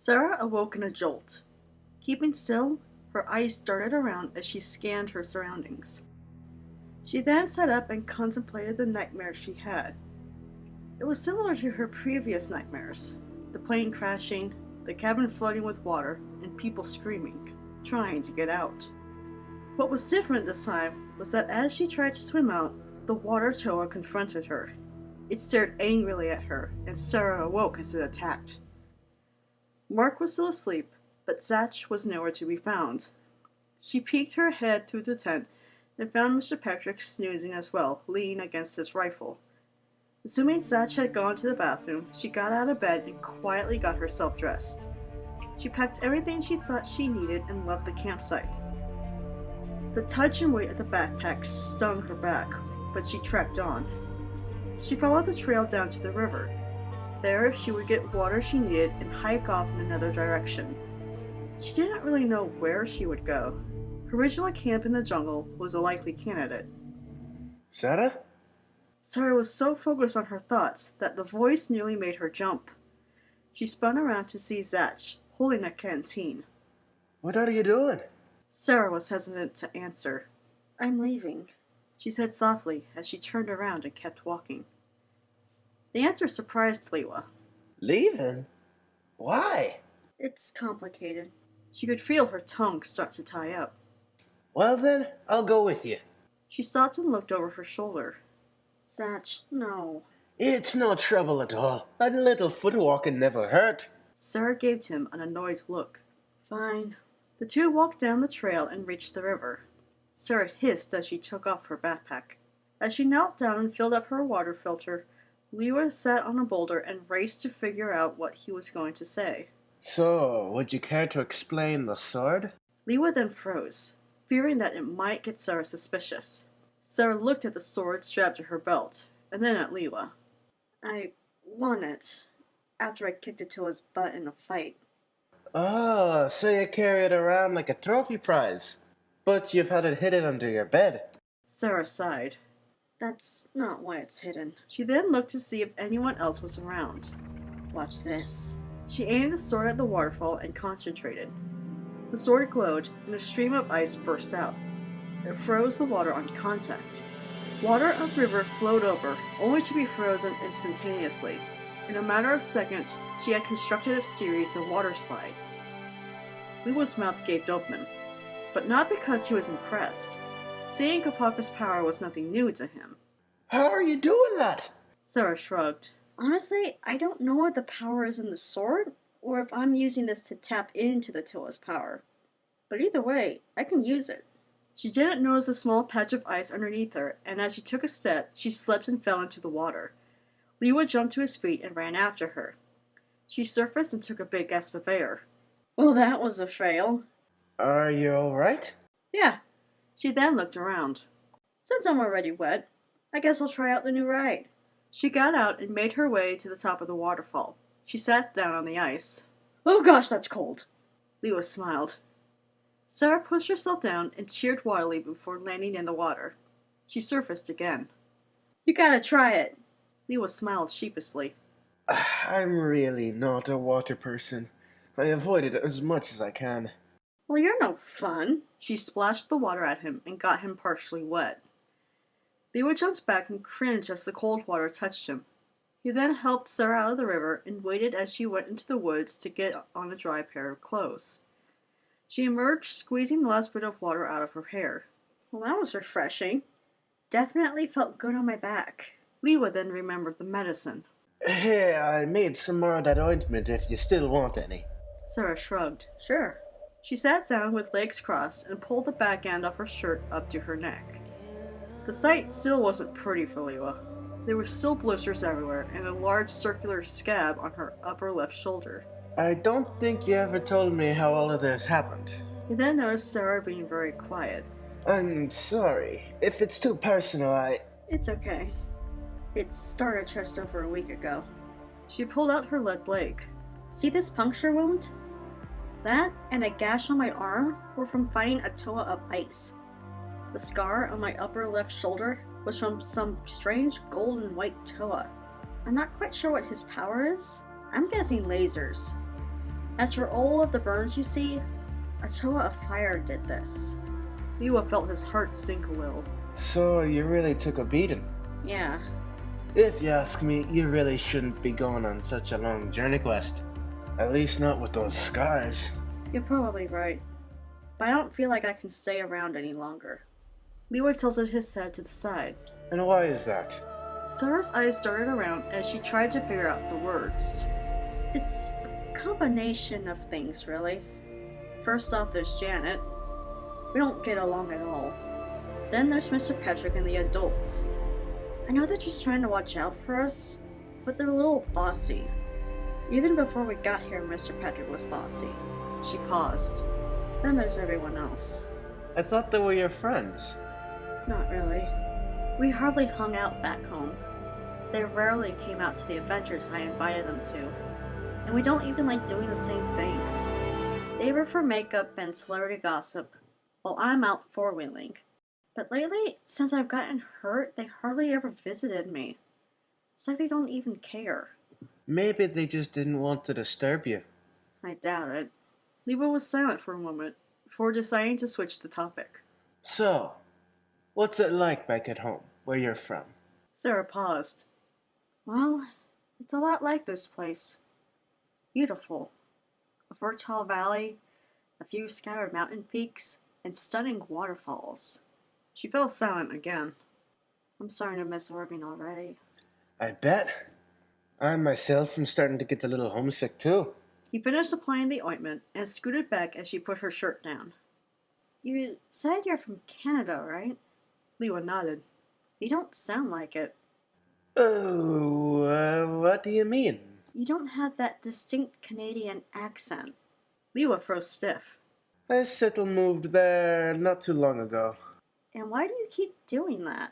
Sarah awoke in a jolt. Keeping still, her eyes darted around as she scanned her surroundings. She then sat up and contemplated the nightmare she had. It was similar to her previous nightmares: the plane crashing, the cabin flooding with water, and people screaming, trying to get out. What was different this time was that as she tried to swim out, the water toa confronted her. It stared angrily at her, and Sarah awoke as it attacked. Mark was still asleep, but Zatch was nowhere to be found. She peeked her head through the tent and found Mr. Patrick snoozing as well, leaning against his rifle. Assuming Zatch had gone to the bathroom, she got out of bed and quietly got herself dressed. She packed everything she thought she needed and left the campsite. The touch and weight of the backpack stung her back, but she trekked on. She followed the trail down to the river. There, she would get water she needed and hike off in another direction. She didn't really know where she would go. Her original camp in the jungle was a likely candidate. Sarah? Sarah was so focused on her thoughts that the voice nearly made her jump. She spun around to see Zatch, holding a canteen. What are you doing? Sarah was hesitant to answer. "I'm leaving," she said softly as she turned around and kept walking. The answer surprised Lewa. Leaving? Why? "It's complicated." She could feel her tongue start to tie up. Well then, I'll go with you. She stopped and looked over her shoulder. "Zatch, no." It's no trouble at all. A little footwalking never hurt. Sarah gave him an annoyed look. "Fine." The two walked down the trail and reached the river. Sarah hissed as she took off her backpack. As she knelt down and filled up her water filter, Lewa sat on a boulder and raced to figure out what he was going to say. So, would you care to explain the sword? Lewa then froze, fearing that it might get Sarah suspicious. Sarah looked at the sword strapped to her belt, and then at Lewa. "I won it, after I kicked it to his butt in a fight." Oh, so you carry it around like a trophy prize. But you've had it hidden under your bed. Sarah sighed. "That's not why it's hidden." She then looked to see if anyone else was around. "Watch this." She aimed the sword at the waterfall and concentrated. The sword glowed, and a stream of ice burst out. It froze the water on contact. Water upriver flowed over, only to be frozen instantaneously. In a matter of seconds, she had constructed a series of water slides. Lewa's mouth gaped open, but not because he was impressed. Seeing Kopaka's power was nothing new to him. How are you doing that? Sarah shrugged. "Honestly, I don't know if the power is in the sword, or if I'm using this to tap into the Toa's power. But either way, I can use it." She didn't notice a small patch of ice underneath her, and as she took a step, she slipped and fell into the water. Lewa jumped to his feet and ran after her. She surfaced and took a big gasp of air. "Well, that was a fail." Are you alright? "Yeah." She then looked around. "Since I'm already wet, I guess I'll try out the new ride." She got out and made her way to the top of the waterfall. She sat down on the ice. "Oh gosh, that's cold." Lewa smiled. Sarah pushed herself down and cheered wildly before landing in the water. She surfaced again. "You gotta try it." Lewa smiled sheepishly. I'm really not a water person. I avoid it as much as I can. "Well, you're no fun." She splashed the water at him and got him partially wet. Lewa jumped back and cringed as the cold water touched him. He then helped Sarah out of the river and waited as she went into the woods to get on a dry pair of clothes. She emerged, squeezing the last bit of water out of her hair. "Well, that was refreshing. Definitely felt good on my back." Lewa then remembered the medicine. Hey, I made some more of that ointment if you still want any. Sarah shrugged. "Sure." She sat down with legs crossed and pulled the back end of her shirt up to her neck. The sight still wasn't pretty for Lewa. There were still blisters everywhere and a large circular scab on her upper left shoulder. I don't think you ever told me how all of this happened. He then noticed Sarah being very quiet. I'm sorry. If it's too personal, "It's okay. It started just over a week ago." She pulled out her left leg. "See this puncture wound? That and a gash on my arm were from fighting a toa of ice. The scar on my upper left shoulder was from some strange gold and white toa. I'm not quite sure what his power is. I'm guessing lasers." As for all of the burns you see, a toa of fire did this. Lewa felt his heart sink a little. So you really took a beating. Yeah, If you ask me, you really shouldn't be going on such a long journey quest. At least not with those scars. you're probably right. But I don't feel like I can stay around any longer. Lewa tilted his head to the side. And why is that? Sarah's eyes darted around as she tried to figure out the words. It's a combination of things, really. First off, there's Janet. We don't get along at all. Then there's Mr. Patrick and the adults. I know they're just trying to watch out for us, but they're a little bossy. Even before we got here, Mr. Patrick was bossy. She paused. Then there's everyone else. I thought they were your friends. Not really. We hardly hung out back home. They rarely came out to the adventures I invited them to. And we don't even like doing the same things. They were for makeup and celebrity gossip, while I'm out four-wheeling. But lately, since I've gotten hurt, they hardly ever visited me. It's like they don't even care. Maybe they just didn't want to disturb you. I doubt it. Lewa was silent for a moment, before deciding to switch the topic. So, what's it like back at home, where you're from? Sarah paused. Well, it's a lot like this place. Beautiful. A fertile valley, a few scattered mountain peaks, and stunning waterfalls. She fell silent again. I'm starting to miss Oregon already. I bet. I myself am starting to get a little homesick too. He finished applying the ointment and scooted back as she put her shirt down. You said you're from Canada, right? Lewa nodded. You don't sound like it. Oh, what do you mean? You don't have that distinct Canadian accent. Lewa froze stiff. I settled moved there not too long ago. And why do you keep doing that?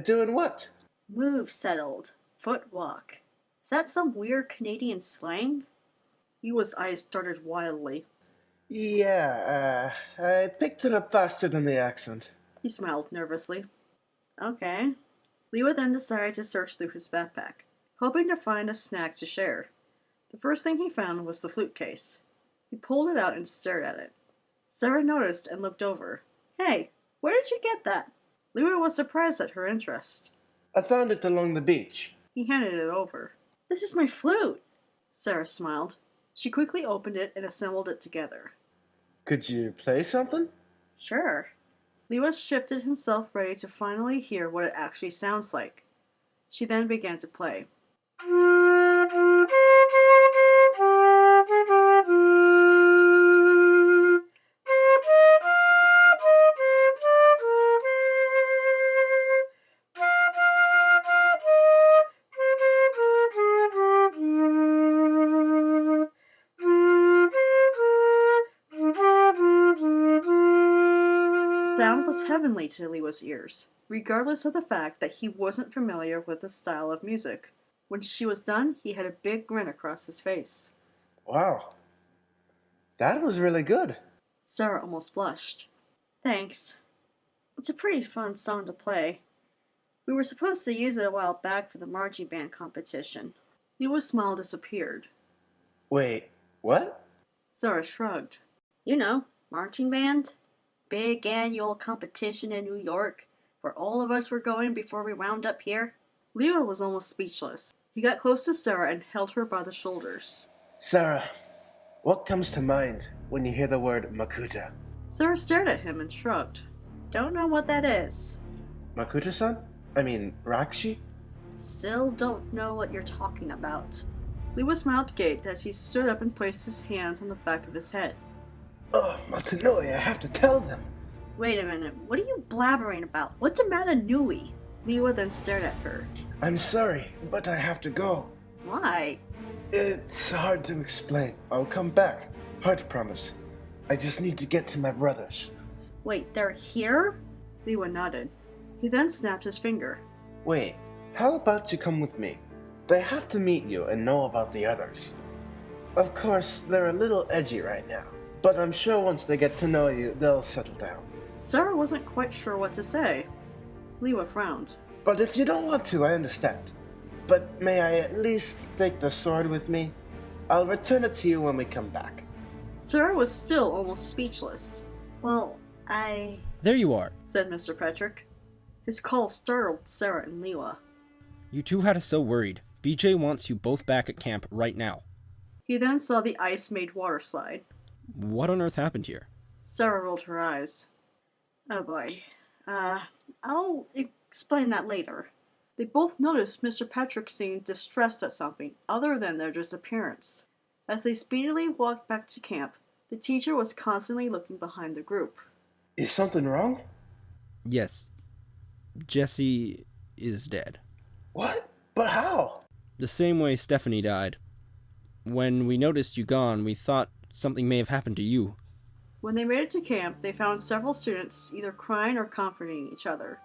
Doing what? Move settled. Foot walk. Is that some weird Canadian slang? Lewa's eyes darted wildly. Yeah, I picked it up faster than the accent. He smiled nervously. Okay. Lewa then decided to search through his backpack, hoping to find a snack to share. The first thing he found was the flute case. He pulled it out and stared at it. Sarah noticed and looked over. Hey, where did you get that? Lewa was surprised at her interest. I found it along the beach. He handed it over. This is my flute. Sarah smiled. She quickly opened it and assembled it together. Could you play something? Sure. Lewa shifted himself ready to finally hear what it actually sounds like. She then began to play. The sound was heavenly to Lewa's ears, regardless of the fact that he wasn't familiar with the style of music. When she was done, he had a big grin across his face. Wow. That was really good. Sarah almost blushed. Thanks. It's a pretty fun song to play. We were supposed to use it a while back for the marching band competition. Lewa's smile disappeared. Wait, what? Sarah shrugged. You know, marching band. Big annual competition in New York, where all of us were going before we wound up here. Lewa was almost speechless. He got close to Sarah and held her by the shoulders. Sarah, what comes to mind when you hear the word Makuta? Sarah stared at him and shrugged. Don't know what that is. Makuta-san? I mean, Rakshi? Still don't know what you're talking about. Lewa's mouth gaped as he stood up and placed his hands on the back of his head. Oh, Matanoi, I have to tell them. Wait a minute, what are you blabbering about? What's a Matanui? Lewa then stared at her. I'm sorry, but I have to go. Why? It's hard to explain. I'll come back. Heart promise. I just need to get to my brothers. Wait, they're here? Lewa nodded. He then snapped his finger. Wait, how about you come with me? They have to meet you and know about the others. Of course, they're a little edgy right now, but I'm sure once they get to know you, they'll settle down. Sarah wasn't quite sure what to say. Lewa frowned. But if you don't want to, I understand. But may I at least take the sword with me? I'll return it to you when we come back. Sarah was still almost speechless. Well, There you are. said Mr. Petrick. His call startled Sarah and Lewa. You two had us so worried. BJ wants you both back at camp right now. He then saw the ice-made water slide. What on earth happened here? Sarah rolled her eyes. Oh boy. I'll explain that later. They both noticed Mr. Petrick seemed distressed at something other than their disappearance. As they speedily walked back to camp, the teacher was constantly looking behind the group. Is something wrong? Yes. Jesse is dead. What? But how? The same way Stephanie died. When we noticed you gone, we thought something may have happened to you. When they made it to camp, they found several students either crying or comforting each other.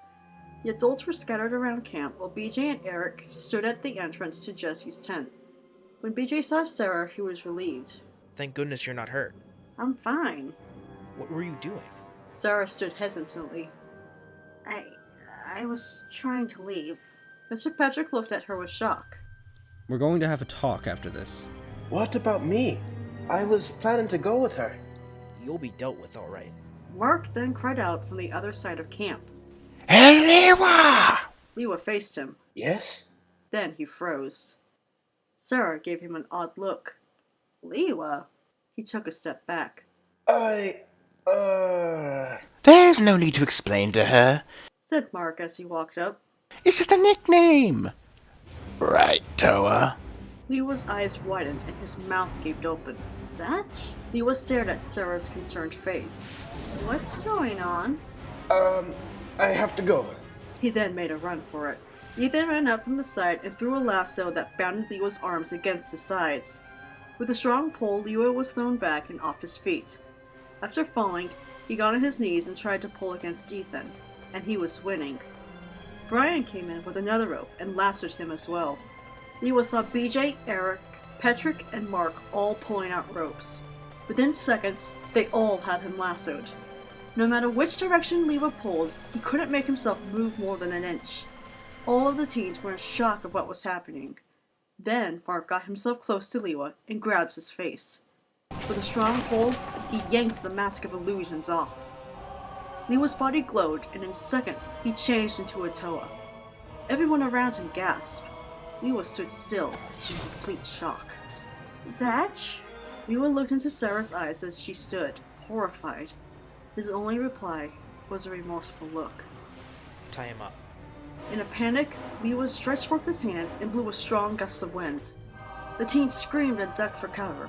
The adults were scattered around camp while BJ and Eric stood at the entrance to Jesse's tent. When BJ saw Sarah, he was relieved. Thank goodness you're not hurt. I'm fine. What were you doing? Sarah stood hesitantly. I was trying to leave. Mr. Petrick looked at her with shock. We're going to have a talk after this. What about me? I was planning to go with her. You'll be dealt with, all right. Mark then cried out from the other side of camp. Hey, Lewa! Lewa faced him. Yes? Then he froze. Sarah gave him an odd look. Lewa? He took a step back. There's no need to explain to her. Said Mark as he walked up. It's just a nickname. Right, Toa? Lewa's eyes widened and his mouth gaped open. Zatch? Lewa stared at Sarah's concerned face. What's going on? I have to go. He then made a run for it. He then ran up from the side and threw a lasso that bound Lewa's arms against the sides. With a strong pull, Lewa was thrown back and off his feet. After falling, he got on his knees and tried to pull against Ethan, and he was winning. Brian came in with another rope and lassoed him as well. Lewa saw BJ, Eric, Petrick, and Mark all pulling out ropes. Within seconds, they all had him lassoed. No matter which direction Lewa pulled, he couldn't make himself move more than an inch. All of the teens were in shock of what was happening. Then Mark got himself close to Lewa and grabbed his face. With a strong pull, he yanked the mask of illusions off. Lewa's body glowed, and in seconds, he changed into a Toa. Everyone around him gasped. Lewa stood still, in complete shock. Zatch? Lewa looked into Sarah's eyes as she stood, horrified. His only reply was a remorseful look. Tie him up. In a panic, Lewa stretched forth his hands and blew a strong gust of wind. The teens screamed and ducked for cover.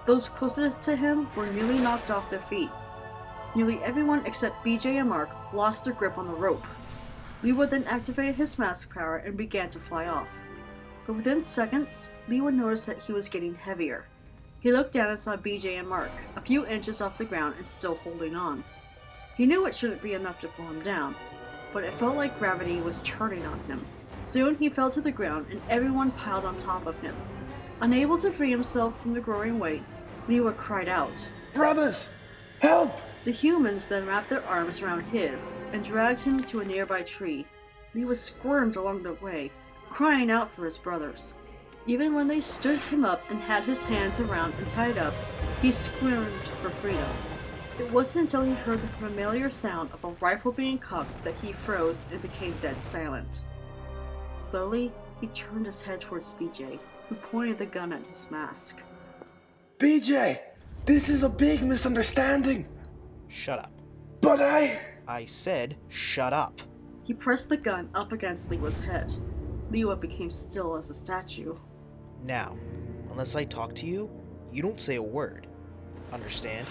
Those closest to him were nearly knocked off their feet. Nearly everyone except BJ and Mark lost their grip on the rope. Lewa then activated his mask power and began to fly off. But within seconds, Lewa noticed that he was getting heavier. He looked down and saw BJ and Mark, a few inches off the ground and still holding on. He knew it shouldn't be enough to pull him down, but it felt like gravity was turning on him. Soon he fell to the ground and everyone piled on top of him. Unable to free himself from the growing weight, Lewa cried out. Brothers! Help! The humans then wrapped their arms around his and dragged him to a nearby tree. Lewa squirmed along the way, crying out for his brothers. Even when they stood him up and had his hands around and tied up, he squirmed for freedom. It wasn't until he heard the familiar sound of a rifle being cocked that he froze and became dead silent. Slowly, he turned his head towards BJ, who pointed the gun at his mask. BJ! This is a big misunderstanding! Shut up. But I said shut up. He pressed the gun up against Lewa's head. Lewa became still as a statue. Now, unless I talk to you, you don't say a word. Understand?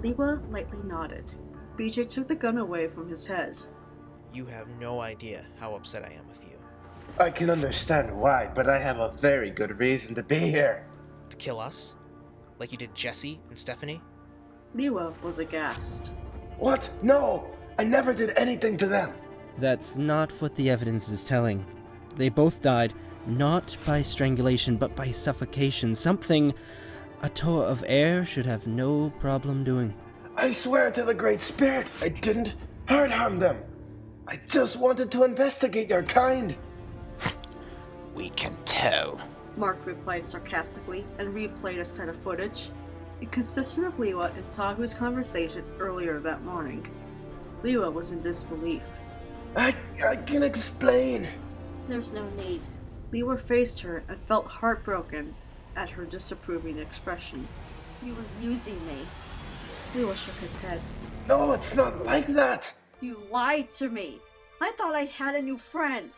Lewa lightly nodded. BJ took the gun away from his head. You have no idea how upset I am with you. I can understand why, but I have a very good reason to be here. To kill us? Like you did Jesse and Stephanie? Lewa was aghast. What? No! I never did anything to them! That's not what the evidence is telling. They both died, not by strangulation, but by suffocation. Something a Toa of air should have no problem doing. I swear to the Great Spirit, I didn't harm them. I just wanted to investigate your kind. We can tell. Mark replied sarcastically and replayed a set of footage. It consisted of Lewa and Tagu's conversation earlier that morning. Lewa was in disbelief. I can explain. There's no need. Lewa faced her and felt heartbroken at her disapproving expression. You were using me. Lewa shook his head. No, it's not like that. You lied to me. I thought I had a new friend.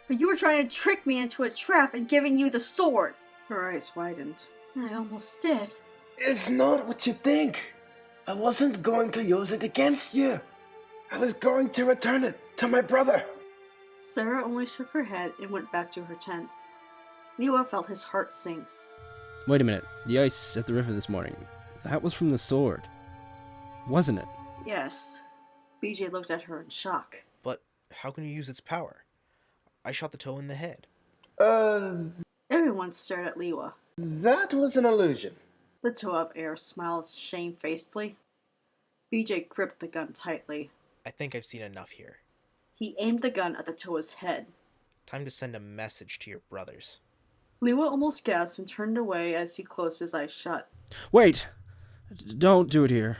But you were trying to trick me into a trap and giving you the sword. Her eyes widened. I almost did. It's not what you think. I wasn't going to use it against you. I was going to return it to my brother. Sarah only shook her head and went back to her tent. Lewa felt his heart sink. Wait a minute. The ice at the river this morning. That was from the sword. Wasn't it? Yes. BJ looked at her in shock. But how can you use its power? I shot the toe in the head. Everyone stared at Lewa. That was an illusion. The Toe of Air smiled shamefacedly. BJ gripped the gun tightly. I think I've seen enough here. He aimed the gun at the Toa's head. Time to send a message to your brothers. Lewa almost gasped and turned away as he closed his eyes shut. Wait! Don't do it here.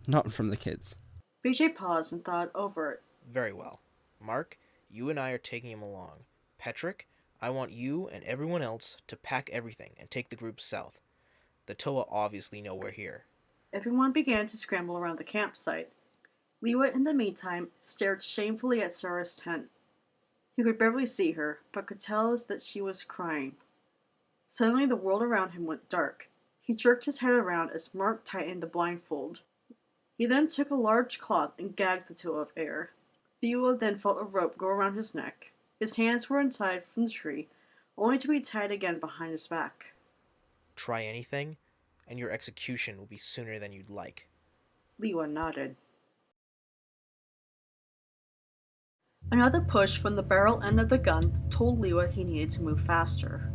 Not in front of the kids. BJ paused and thought over it. Very well. Mark, you and I are taking him along. Patrick, I want you and everyone else to pack everything and take the group south. The Toa obviously know we're here. Everyone began to scramble around the campsite. Lewa, in the meantime, stared shamefully at Sarah's tent. He could barely see her, but could tell that she was crying. Suddenly the world around him went dark. He jerked his head around as Mark tightened the blindfold. He then took a large cloth and gagged the Toe of Air. Lewa then felt a rope go around his neck. His hands were untied from the tree, only to be tied again behind his back. Try anything, and your execution will be sooner than you'd like. Lewa nodded. Another push from the barrel end of the gun told Lewa he needed to move faster.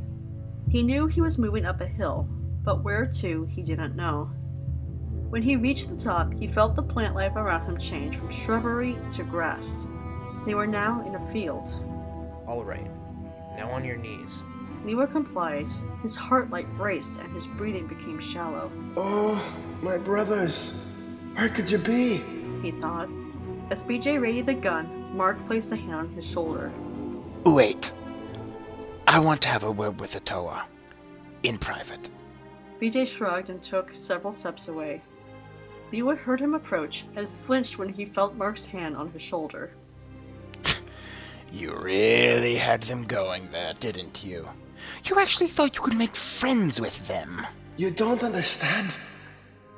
He knew he was moving up a hill, but where to he didn't know. When he reached the top, he felt the plant life around him change from shrubbery to grass. They were now in a field. All right. Now on your knees. Lewa complied. His heart like raced and his breathing became shallow. Oh, my brothers. Where could you be? He thought. As BJ readied the gun, Mark placed a hand on his shoulder. Wait. I want to have a word with the Toa. In private. BJ shrugged and took several steps away. Lewa heard him approach and flinched when he felt Mark's hand on his shoulder. You really had them going there, didn't you? You actually thought you could make friends with them. You don't understand.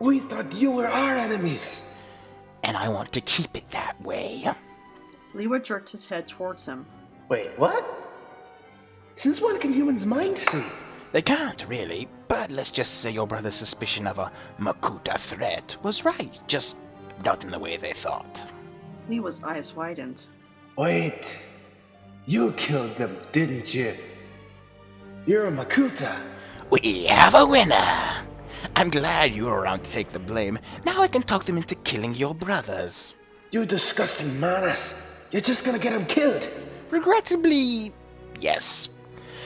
We thought you were our enemies. And I want to keep it that way. Lewa jerked his head towards him. Wait, what? Since when can humans mind see? They can't, really, but let's just say your brother's suspicion of a Makuta threat was right, just not in the way they thought. Lewa's eyes widened. Wait. You killed them, didn't you? You're a Makuta. We have a winner! I'm glad you were around to take the blame. Now I can talk them into killing your brothers. You disgusting manas. You're just gonna get them killed. Regrettably, yes.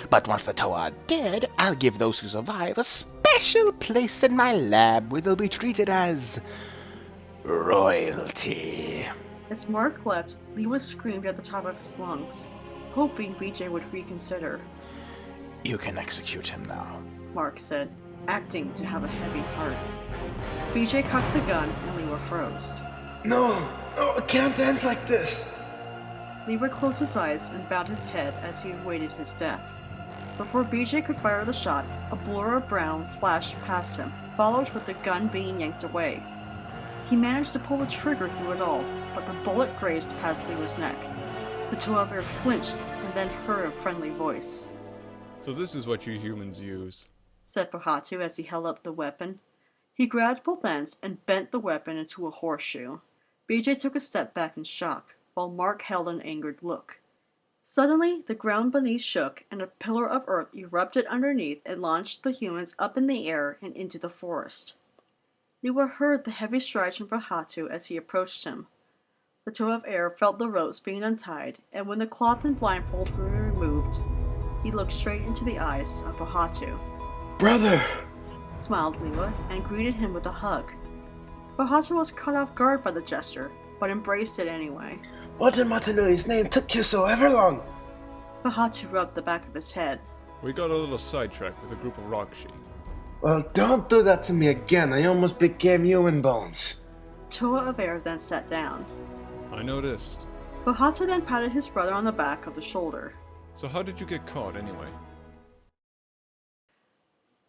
But once the Toa are dead, I'll give those who survive a special place in my lab where they'll be treated as royalty. As Mark left, Lewa screamed at the top of his lungs, hoping BJ would reconsider. You can execute him now. Mark said, acting to have a heavy heart. BJ cocked the gun and Lewa froze. No, it can't end like this. Lewa closed his eyes and bowed his head as he awaited his death. Before BJ could fire the shot, a blur of brown flashed past him, followed with the gun being yanked away. He managed to pull the trigger through it all, but the bullet grazed past Lewa's neck. The Toe of Air flinched and then heard a friendly voice. So this is what you humans use. Said Bahatu as he held up the weapon. He grabbed both ends and bent the weapon into a horseshoe. BJ took a step back in shock, while Mark held an angered look. Suddenly, the ground beneath shook, and a pillar of earth erupted underneath and launched the humans up in the air and into the forest. Lewa heard the heavy strides from Bahatu as he approached him. The Toe of Air felt the ropes being untied, and when the cloth and blindfold were removed, He looked straight into the eyes of Bahatu. Brother! Smiled Lewa and greeted him with a hug. Bahatu was caught off guard by the gesture, but embraced it anyway. What in Matanui's name took you so ever long? Bahatu rubbed the back of his head. We got a little sidetracked with a group of Rakshi. Well, don't do that to me again. I almost became human bones. Toa of Air then sat down. I noticed. Bahatu then patted his brother on the back of the shoulder. So how did you get caught anyway?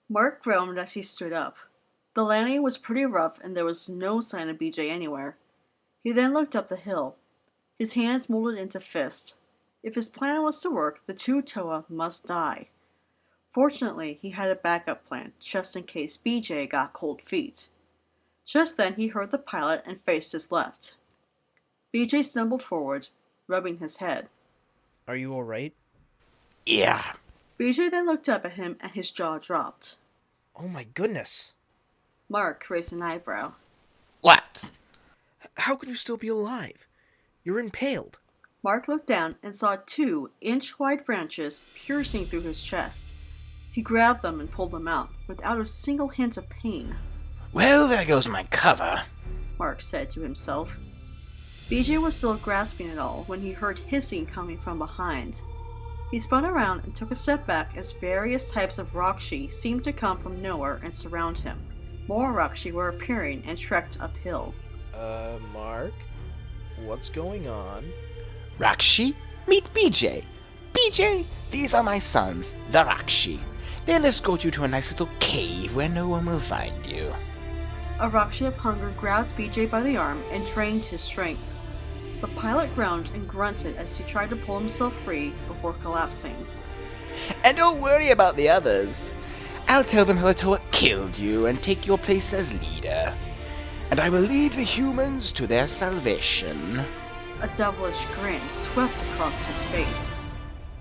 Mark groaned as he stood up. The landing was pretty rough and there was no sign of BJ anywhere. He then looked up the hill. His hands molded into fists. If his plan was to work, the two Toa must die. Fortunately, he had a backup plan, just in case BJ got cold feet. Just then, he heard the pilot and faced his left. BJ stumbled forward, rubbing his head. Are you alright? Yeah. BJ then looked up at him and his jaw dropped. Oh my goodness! Mark raised an eyebrow. What? How can you still be alive? You're impaled. Mark looked down and saw 2 inch-wide branches piercing through his chest. He grabbed them and pulled them out, without a single hint of pain. Well, there goes my cover. Mark said to himself. BJ was still grasping it all when he heard hissing coming from behind. He spun around and took a step back as various types of Rakshi seemed to come from nowhere and surround him. More Rakshi were appearing and trekked uphill. Mark? What's going on? Rakshi, meet BJ. BJ, these are my sons, the Rakshi. They'll escort you to a nice little cave where no one will find you. A Rakshi of hunger grabbed BJ by the arm and drained his strength. The pilot groaned and grunted as he tried to pull himself free before collapsing. And don't worry about the others. I'll tell them how the Toa killed you and take your place as leader. And I will lead the humans to their salvation. A devilish grin swept across his face.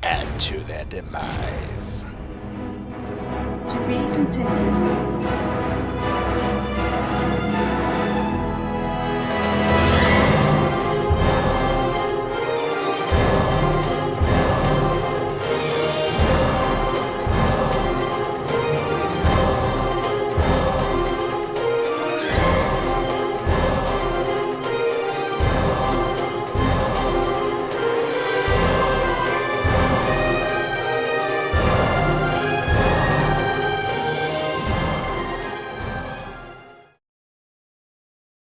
And to their demise. To be continued.